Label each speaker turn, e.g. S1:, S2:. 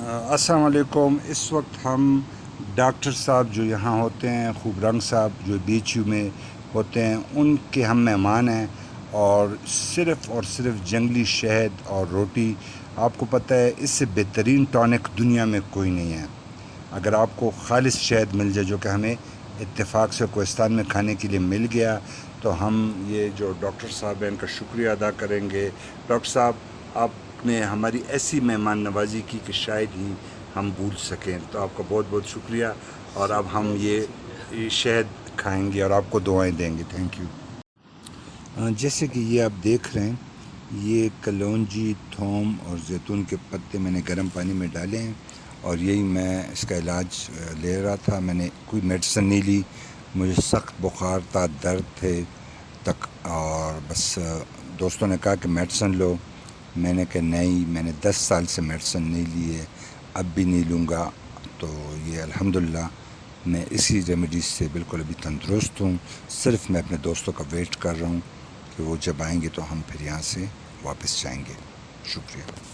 S1: السلام علیکم. اس وقت ہم ڈاکٹر صاحب جو یہاں ہوتے ہیں، خوب رنگ صاحب جو BHU میں ہوتے ہیں، ان کے ہم مہمان ہیں. اور صرف جنگلی شہد اور روٹی، آپ کو پتہ ہے اس سے بہترین ٹونک دنیا میں کوئی نہیں ہے. اگر آپ کو خالص شہد مل جائے، جو کہ ہمیں اتفاق سے کوہستان میں کھانے کے لیے مل گیا، تو ہم یہ جو ڈاکٹر صاحب ہیں ان کا شکریہ ادا کریں گے. ڈاکٹر صاحب، آپ نے ہماری ایسی مہمان نوازی کی کہ شاید ہی ہم بھول سکیں، تو آپ کا بہت بہت شکریہ. اور اب ہم یہ شہد کھائیں گے اور آپ کو دعائیں دیں گے. Thank you. جیسے کہ یہ آپ دیکھ رہے ہیں، یہ کلونجی، تھوم اور زیتون کے پتے میں نے گرم پانی میں ڈالے ہیں، اور یہی میں اس کا علاج لے رہا تھا. میں نے کوئی میڈیسن نہیں لی، مجھے سخت بخار تھا، درد تھے تک، اور بس دوستوں نے کہا کہ میڈیسن لو. میں نے کہا نہیں، میں نے 10 سال سے میڈیسن نہیں لی ہے، اب بھی نہیں لوں گا. تو یہ الحمدللہ میں اسی ریمیڈیز سے بالکل ابھی تندرست ہوں. صرف میں اپنے دوستوں کا ویٹ کر رہا ہوں کہ وہ جب آئیں گے تو ہم پھر یہاں سے واپس جائیں گے. شکریہ.